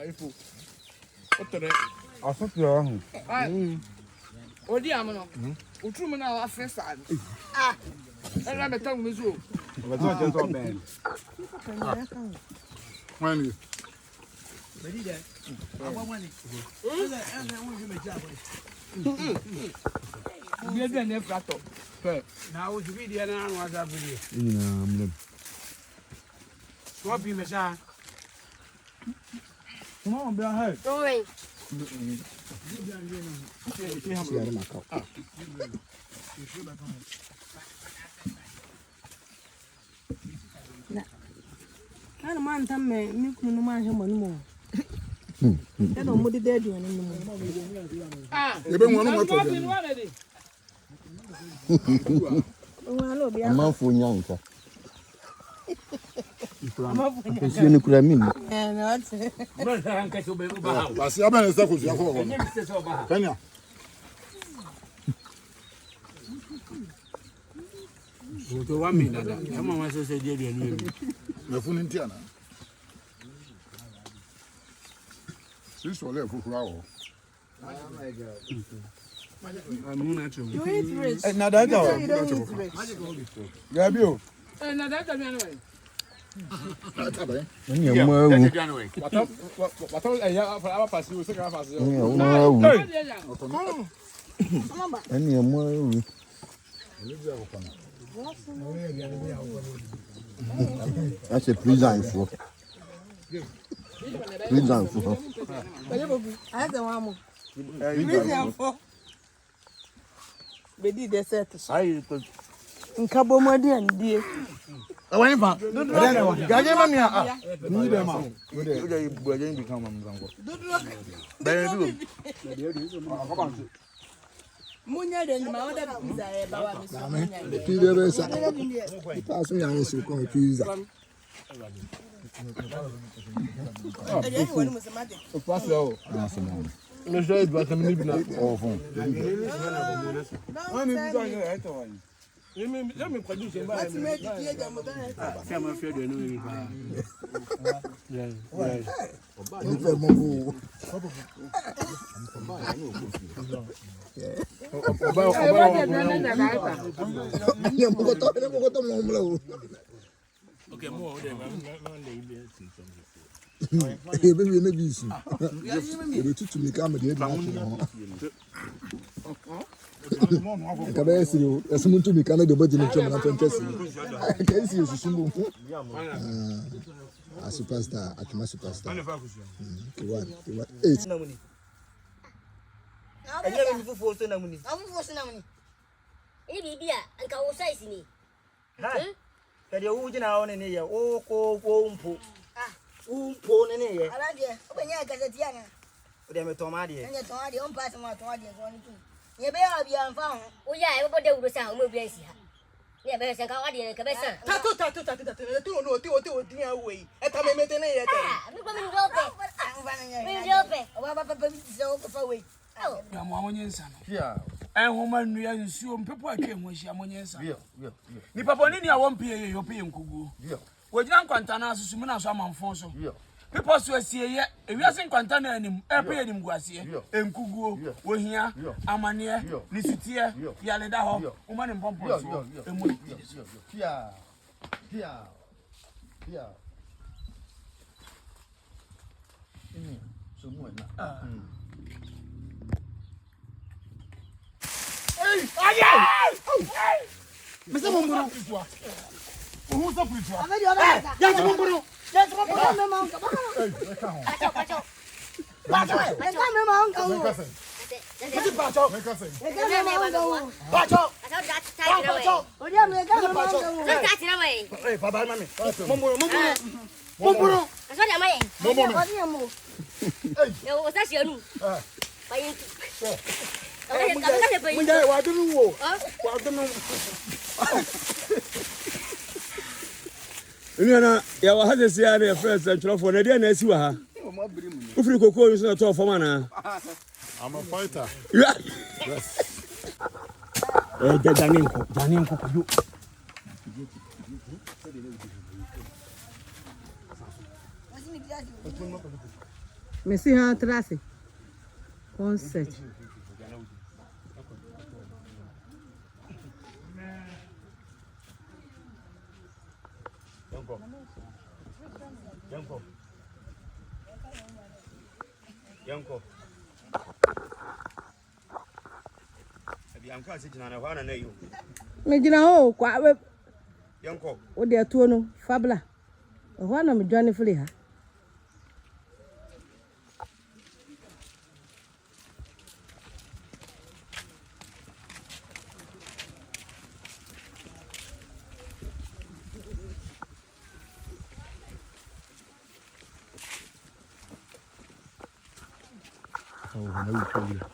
ifo. Otere. Asoto Odi amono. Utrum na wa fesa. Ah. Era betam mezu. Beto je so ben. Wani. Bedi de. Aba wani. Bi ede na frato. Na wo bi de na anu asa bedi. Ina amlem. So bi me sa. Come be ahead. Oi. Kana man tamme mi kunu man he monu mo. E do mo de de aduane no mo. Ebe wonu mo to. Wa lo bia. Amanfo nyanka. Amanfo ni kura min. Na ate. Bro sa anka so be ba. Basi abana sa ko ya ko. Kanya. Woto wa mi dada. Kama wa so se de aduane mi. Na funu ntia na. Si so le fukura wo. Amu na chu. You eat rice. Na da da. You don't eat rice. Gabi o. Na da ta mi anu. Ni amu awu. Wata ya aba pasi o se ka pasi. Ni amu awu. Mama. Ni amu awu. That's a prison for. Prison for. I don't want mo. Prison for. Bedi de set. Ai ko. Nka bomo de andie. Awani fa. Gaje ma mi a. Ni be ma. O de bu aje bi kan ma mzango. Munya de ma oda pizza e ba wa mi so munya. Ti de be sa. Ta so yan so ko pizza. E de woni mo se mate. O pasi o. Le jeu doit terminer bien au fond. On est besoin de eto wa. Yemi kwaju se ba. Let's make it here jam ga. Sa ma fe de no mi ba. Ni fe mo bu. Ni mo ko to mo mlo. Okay, mo o de ma le ibe Ebe we na bi su. Ebe tutu mi ka me de na ko. Ka ba esi o, esi muntu mi ka na de bodi ni twem na tentesi. Ka esi osusu mo. A superstar, atuma superstar. One, 8. Ajira mi fufu so na muni. Amu fo sina muni. Ni bibia anka wo size ni. Ha. Kadi o jina o ne ye o ko mpo. Umpo ne ye. Alade, obenya gazeti yana. O de me to ma de. Anya to ade, on pass ma to ade ko ni tu. Ye be ya bia mfa ho. O ya e bo de wuro sa, o mo bia si ha. Ye be se ka ade ke be sa. Tatu. Tu no ti away. E ta me mete ne ye te. Ah, mi ko mi ndo pe. Mi ndo pe. O ba mi se o ko fa we. ya mo amonyensa no. Fia. Homa nnua nsuo mpepo atwa ho ahia amonyensa. Yo. Ni papa ni a won pie yo pie nkugu. Yo. Wojina nkwanta na asusu mu na so amanfon so. Yo. People so asie ye ewiase nkwanta na anim pie anim guasie enkuguo wohia amane ni sutie yale da ho uma ne mpompo so emu Fia. So mu na. Mese mo mburu. Ohu so pritwa. Aba di oba. Ya so mo mburu. Me ma onka. Pacho. Me ma onka. Mese pacho. Me kase. Me ma onka. Pacho. Asa da ta ira we. Pacho. O dia me ga me ma onka. Ta ira we. Baba mami. Mo mburu. Asa dia mai. Mo mburu. O dia mo. Yo o sa si anu. Bayin. Munja wa dunu wo. Wa dunu. Ina ya wa hade sia na first trofo na dia na asi wa ha. Ufiri kokoo nso na to fama na. I'm a fighter. Yes. Janin ko yo. Messi ha trase. Concert. Yanko. Yanko asijina na hwana na yo. Me gina ho kwa Yanko. o de atuo no fabla. Ho na me dwane firi ha. Oh,